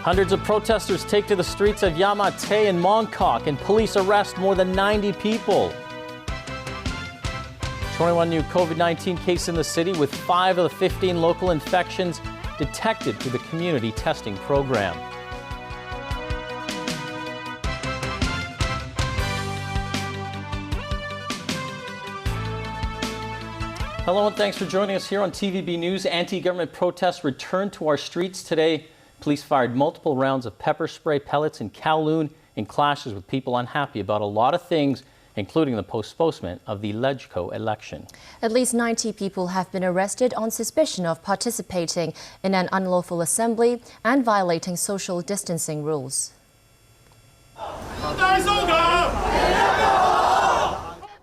Hundreds of protesters take to the streets of Yamate and Mongkok, and police arrest more than 90 people. 21 new COVID-19 cases in the city, with 5 of the 15 local infections detected through the community testing program. Hello and thanks for joining us here on TVB News. Anti-government protests returned to our streets today. Police fired multiple rounds of pepper spray pellets in Kowloon in clashes with people unhappy about a lot of things, including the postponement of the LegCo election. At least 90 people have been arrested on suspicion of participating in an unlawful assembly and violating social distancing rules.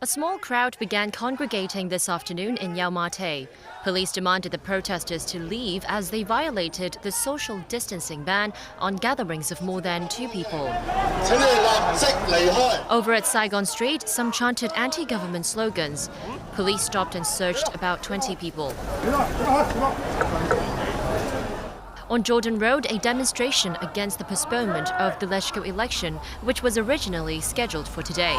A small crowd began congregating this afternoon in Yau Ma Tei. Police demanded the protesters to leave as they violated the social distancing ban on gatherings of more than 2 people. Over at Saigon Street, some chanted anti-government slogans. Police stopped and searched about 20 people. On Jordan Road, a demonstration against the postponement of the LegCo election, which was originally scheduled for today.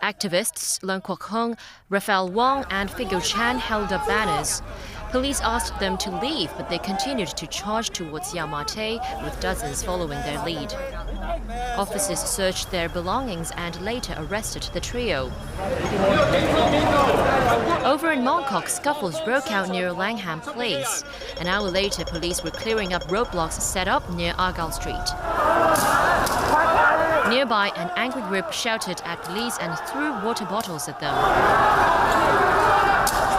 Activists Leung Kwok Hong, Raphael Wong and Figo Chan held up banners. Police asked them to leave, but they continued to charge towards Yau Ma Tei, with dozens following their lead. Officers searched their belongings and later arrested the trio. Over in Mongkok, scuffles broke out near Langham Place. An hour later, police were clearing up roadblocks set up near Argyle Street. Nearby, an angry group shouted at police and threw water bottles at them.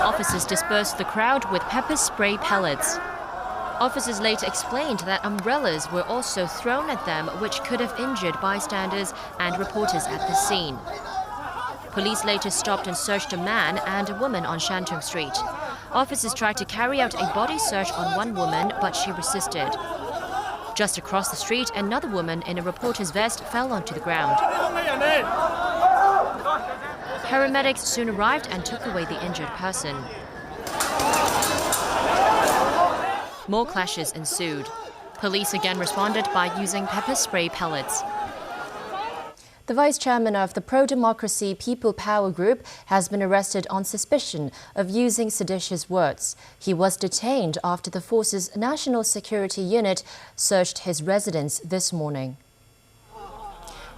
Officers dispersed the crowd with pepper spray pellets. Officers later explained that umbrellas were also thrown at them, which could have injured bystanders and reporters at the scene. Police later stopped and searched a man and a woman on Shantung Street. Officers tried to carry out a body search on one woman, but she resisted. Just across the street, another woman in a reporter's vest fell onto the ground. Paramedics soon arrived and took away the injured person. More clashes ensued. Police again responded by using pepper spray pellets. The vice chairman of the pro-democracy People Power Group has been arrested on suspicion of using seditious words. He was detained after the force's National Security Unit searched his residence this morning.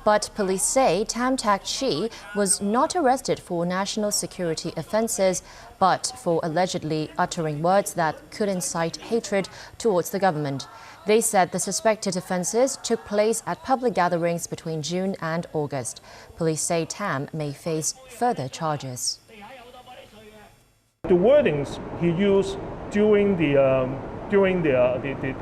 But police say Tam Tak Chi was not arrested for national security offences, but for allegedly uttering words that could incite hatred towards the government. They said the suspected offences took place at public gatherings between June and August. Police say Tam may face further charges. The wordings he used during the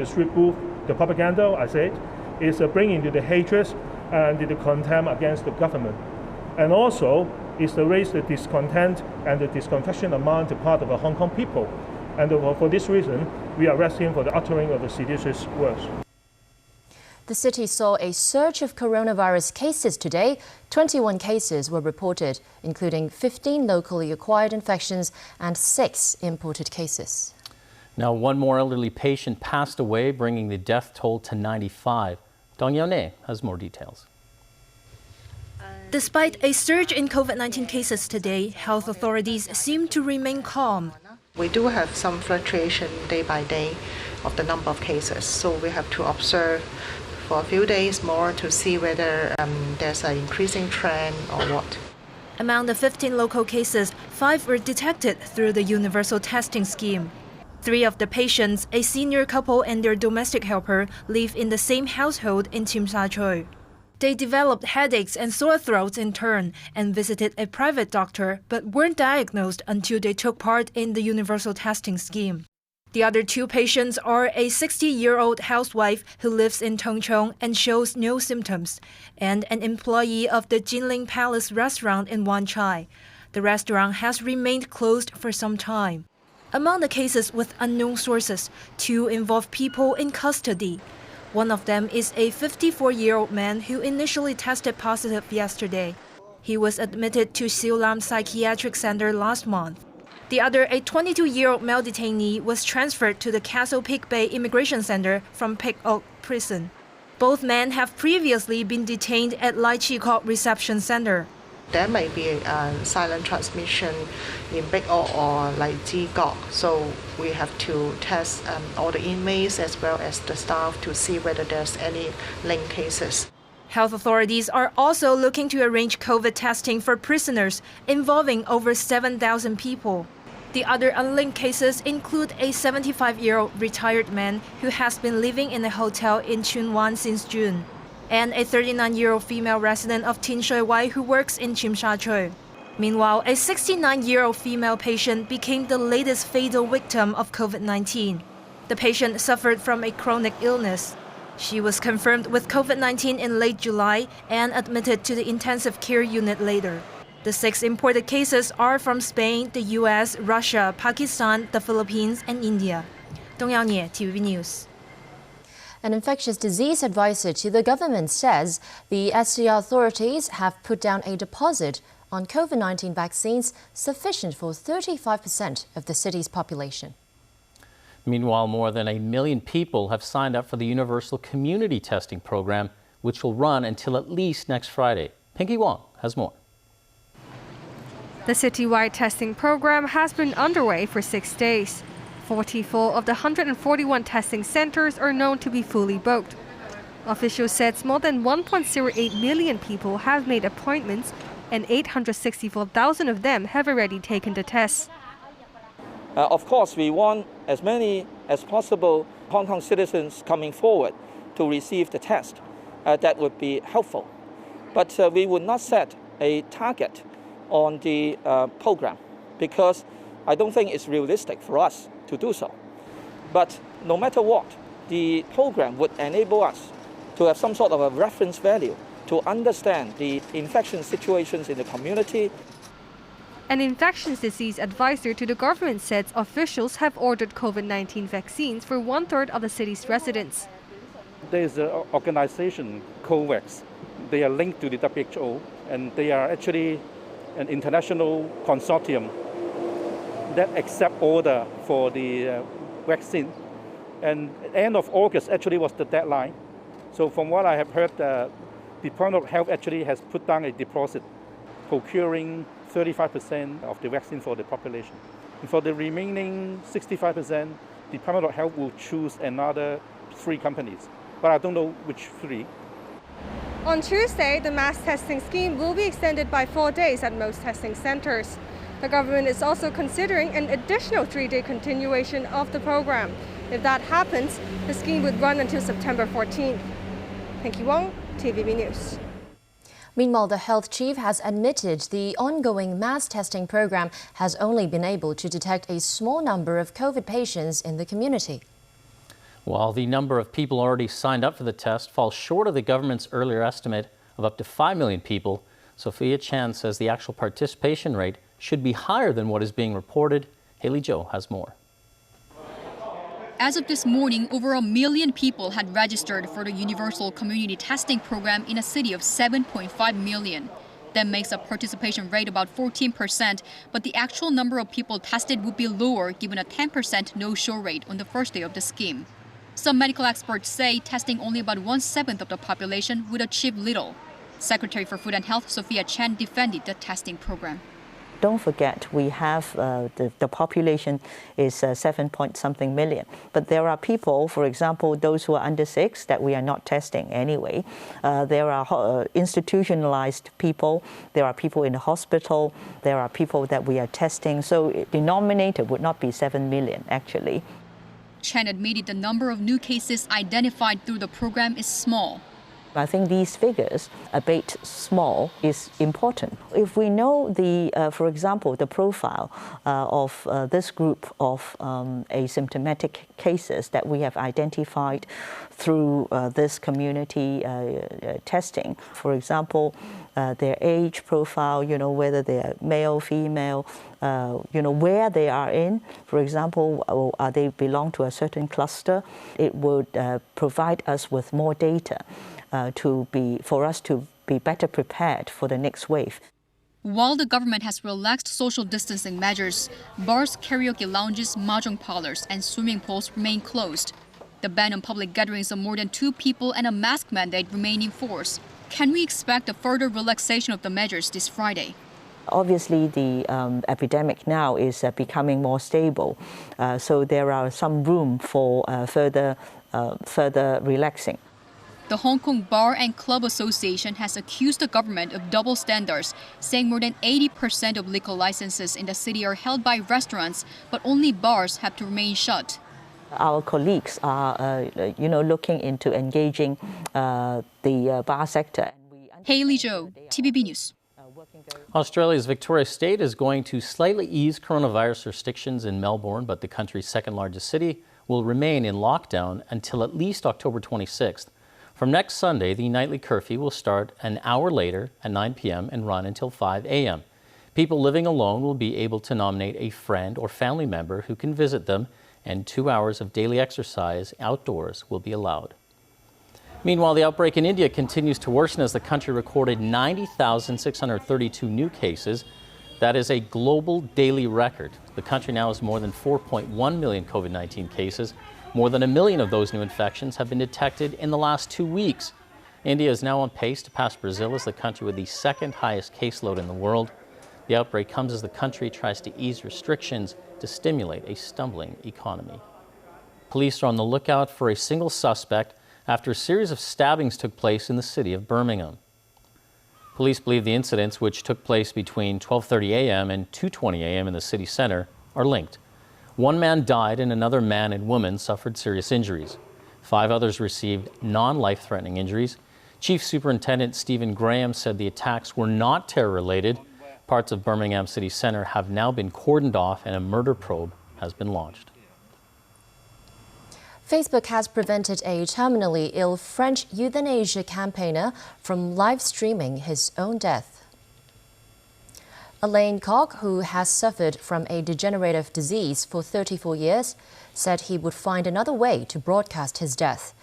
street booth, the propaganda, I said, is bringing to the hatred and the contempt against the government, and also is to raise the discontent and the disconnection among the part of the Hong Kong people. And for this reason, we arrest him for the uttering of the seditious words. The city saw a surge of coronavirus cases today. 21 cases were reported, including 15 locally acquired infections and 6 imported cases. Now, one more elderly patient passed away, bringing the death toll to 95. Dong Yao-ne has more details. Despite a surge in COVID-19 cases today, health authorities seem to remain calm. We do have some fluctuation day by day of the number of cases, so we have to observe for a few days more to see whether there's an increasing trend or what. Among the 15 local cases, 5 were detected through the universal testing scheme. 3 of the patients, a senior couple and their domestic helper, live in the same household in Tsim Sha Tsui. They developed headaches and sore throats in turn and visited a private doctor, but weren't diagnosed until they took part in the universal testing scheme. The other 2 patients are a 60-year-old housewife who lives in Tongchong and shows no symptoms, and an employee of the Jinling Palace restaurant in Wan Chai. The restaurant has remained closed for some time. Among the cases with unknown sources, 2 involve people in custody. One of them is a 54-year-old man who initially tested positive yesterday. He was admitted to Siu Lam Psychiatric Center last month. The other, a 22-year-old male detainee, was transferred to the Castle Pig Bay Immigration Center from Pig Oak Prison. Both men have previously been detained at Lai Chi Kok Reception Center. There may be a silent transmission in Big O or Lai Chi Kok, so we have to test all the inmates as well as the staff to see whether there's any linked cases. Health authorities are also looking to arrange COVID testing for prisoners involving over 7,000 people. The other unlinked cases include a 75-year-old retired man who has been living in a hotel in Chun Wan since June, and a 39-year-old female resident of Tin Shui Wai who works in Tsim Sha Tsui. Meanwhile, a 69-year-old female patient became the latest fatal victim of COVID-19. The patient suffered from a chronic illness. She was confirmed with COVID-19 in late July and admitted to the intensive care unit later. The 6 imported cases are from Spain, the US, Russia, Pakistan, the Philippines, and India. Dong Yaonie, TVB News. An infectious disease advisor to the government says the SDR authorities have put down a deposit on COVID-19 vaccines sufficient for 35% of the city's population. Meanwhile, more than 1 million people have signed up for the Universal Community Testing Program, which will run until at least next Friday. Pinky Wong has more. The citywide testing program has been underway for 6 days. 44 of the 141 testing centers are known to be fully booked. Officials said more than 1.08 million people have made appointments, and 864,000 of them have already taken the test. Of course, we want as many as possible Hong Kong citizens coming forward to receive the test. That would be helpful. But we would not set a target on the program because I don't think it's realistic for us to do so. But no matter what, the program would enable us to have some sort of a reference value to understand the infection situations in the community. An infectious disease advisor to the government said officials have ordered COVID-19 vaccines for 1/3 of the city's residents. There is an organization, COVAX. They are linked to the WHO, and they are actually an international consortium that accept order for the vaccine. And end of August actually was the deadline. So from what I have heard, the Department of Health actually has put down a deposit, procuring 35% of the vaccine for the population. And for the remaining 65%, the Department of Health will choose another 3 companies, but I don't know which 3. On Tuesday, the mass testing scheme will be extended by 4 days at most testing centers. The government is also considering an additional 3-day continuation of the program. If that happens, the scheme would run until September 14th. Pinky Wong, TVB News. Meanwhile, the health chief has admitted the ongoing mass testing program has only been able to detect a small number of COVID patients in the community. While the number of people already signed up for the test falls short of the government's earlier estimate of up to 5 million people, Sophia Chan says the actual participation rate should be higher than what is being reported. Haley Joe has more. As of this morning, over 1 million people had registered for the Universal Community Testing Program in a city of 7.5 million. That makes a participation rate about 14%, but the actual number of people tested would be lower given a 10% no-show rate on the first day of the scheme. Some medical experts say testing only about 1/7 of the population would achieve little. Secretary for Food and Health Sophia Chan defended the testing program. Don't forget, we have the population is 7-point-something million. But there are people, for example, those who are under 6 that we are not testing anyway. There are institutionalized people. There are people in the hospital. There are people that we are testing. So the denominator would not be 7 million, actually. Chen admitted the number of new cases identified through the program is small. I think these figures, a bit small, is important. If we know for example, the profile of this group of asymptomatic cases that we have identified through this community testing, for example, their age profile, whether they are male, female, where they are in. For example, they belong to a certain cluster. It would provide us with more data for us to be better prepared for the next wave. While the government has relaxed social distancing measures, bars, karaoke lounges, mahjong parlors, and swimming pools remain closed. The ban on public gatherings of more than 2 people and a mask mandate remain in force. Can we expect a further relaxation of the measures this Friday? Obviously, the epidemic now is becoming more stable, so there are some room for further relaxing. The Hong Kong Bar and Club Association has accused the government of double standards, saying more than 80% of liquor licenses in the city are held by restaurants, but only bars have to remain shut. Our colleagues are, looking into engaging the bar sector. Hayley Zhou, TVB News. Australia's Victoria State is going to slightly ease coronavirus restrictions in Melbourne, but the country's second largest city will remain in lockdown until at least October 26th. From next Sunday, the nightly curfew will start an hour later at 9 p.m. and run until 5 a.m. People living alone will be able to nominate a friend or family member who can visit them, and 2 hours of daily exercise outdoors will be allowed. Meanwhile, the outbreak in India continues to worsen as the country recorded 90,632 new cases. That is a global daily record. The country now has more than 4.1 million COVID-19 cases. More than 1 million of those new infections have been detected in the last 2 weeks. India is now on pace to pass Brazil as the country with the second highest caseload in the world. The outbreak comes as the country tries to ease restrictions to stimulate a stumbling economy. Police are on the lookout for a single suspect after a series of stabbings took place in the city of Birmingham. Police believe the incidents, which took place between 12:30 a.m. and 2:20 a.m. in the city center, are linked. 1 man died and another man and woman suffered serious injuries. 5 others received non-life-threatening injuries. Chief Superintendent Stephen Graham said the attacks were not terror-related. Parts of Birmingham City Center have now been cordoned off and a murder probe has been launched. Facebook has prevented a terminally ill French euthanasia campaigner from live streaming his own death. Alain Koch, who has suffered from a degenerative disease for 34 years, said he would find another way to broadcast his death.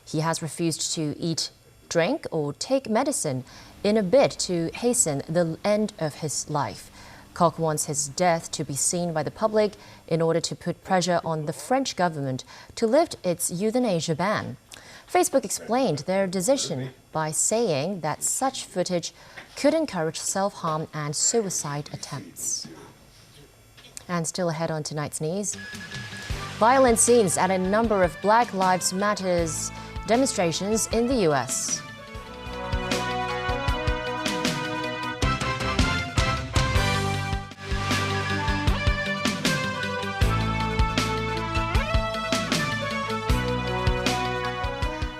He has refused to eat, drink, or take medicine in a bid to hasten the end of his life. Koch wants his death to be seen by the public in order to put pressure on the French government to lift its euthanasia ban. Facebook explained their decision by saying that such footage could encourage self-harm and suicide attempts. And still ahead on tonight's news, violent scenes at a number of Black Lives Matter demonstrations in the U.S.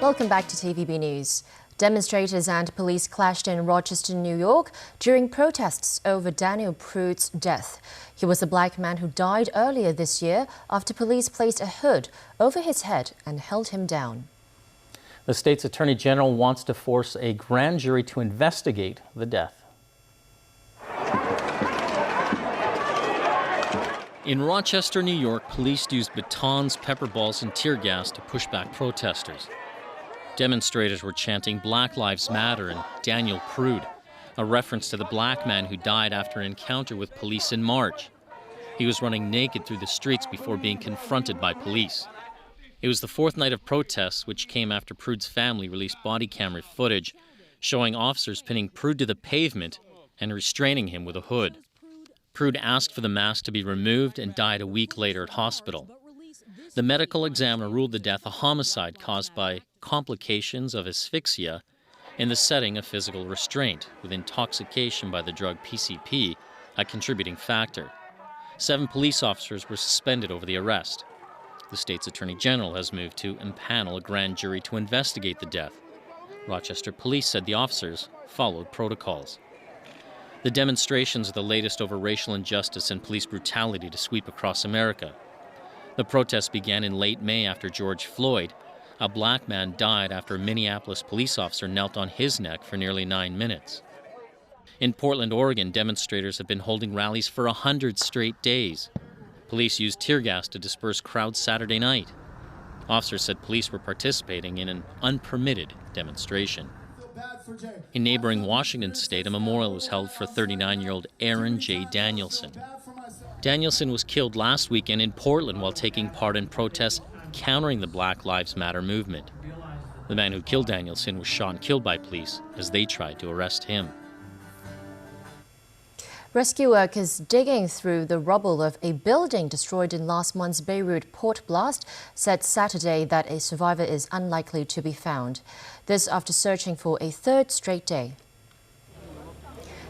Welcome back to TVB News. Demonstrators and police clashed in Rochester, New York during protests over Daniel Pruitt's death. He was a black man who died earlier this year after police placed a hood over his head and held him down. The state's attorney general wants to force a grand jury to investigate the death. In Rochester, New York, police used batons, pepper balls, and tear gas to push back protesters. Demonstrators were chanting Black Lives Matter and Daniel Pruitt, a reference to the black man who died after an encounter with police in March. He was running naked through the streets before being confronted by police. It was the 4th night of protests, which came after Pruitt's family released body camera footage showing officers pinning Pruitt to the pavement and restraining him with a hood. Pruitt asked for the mask to be removed and died a week later at hospital. The medical examiner ruled the death a homicide caused by complications of asphyxia in the setting of physical restraint, with intoxication by the drug PCP a contributing factor. 7 police officers were suspended over the arrest. The state's attorney general has moved to impanel a grand jury to investigate the death. Rochester police said the officers followed protocols. The demonstrations are the latest over racial injustice and police brutality to sweep across America. The protests began in late May after George Floyd, a black man, died after a Minneapolis police officer knelt on his neck for nearly 9 minutes. In Portland, Oregon, demonstrators have been holding rallies for 100 straight days. Police used tear gas to disperse crowds Saturday night. Officers said police were participating in an unpermitted demonstration. In neighboring Washington state, a memorial was held for 39-year-old Aaron J. Danielson. Danielson was killed last weekend in Portland while taking part in protests countering the Black Lives Matter movement. The man who killed Danielson was shot and killed by police as they tried to arrest him. Rescue workers digging through the rubble of a building destroyed in last month's Beirut port blast said Saturday that a survivor is unlikely to be found. This after searching for a third straight day.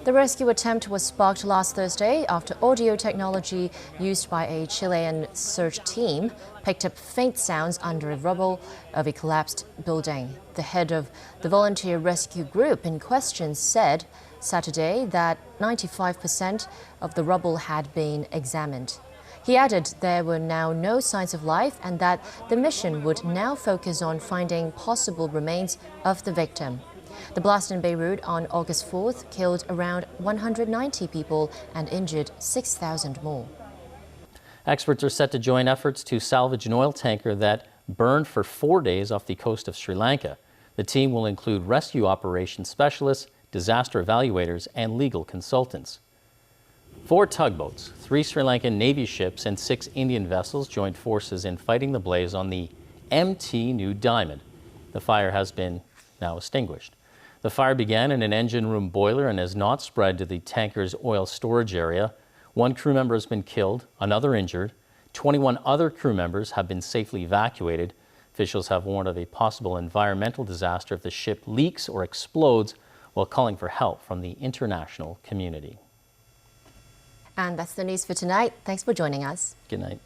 The rescue attempt was sparked last Thursday after audio technology used by a Chilean search team picked up faint sounds under the rubble of a collapsed building. The head of the volunteer rescue group in question said Saturday that 95% of the rubble had been examined. He added there were now no signs of life and that the mission would now focus on finding possible remains of the victim. The blast in Beirut on August 4th killed around 190 people and injured 6,000 more. Experts are set to join efforts to salvage an oil tanker that burned for 4 days off the coast of Sri Lanka. The team will include rescue operations specialists, disaster evaluators, and legal consultants. 4 tugboats, 3 Sri Lankan Navy ships, and 6 Indian vessels joined forces in fighting the blaze on the MT New Diamond. The fire has been now extinguished. The fire began in an engine room boiler and has not spread to the tanker's oil storage area. 1 crew member has been killed, another injured. 21 other crew members have been safely evacuated. Officials have warned of a possible environmental disaster if the ship leaks or explodes, while calling for help from the international community. And that's the news for tonight. Thanks for joining us. Good night.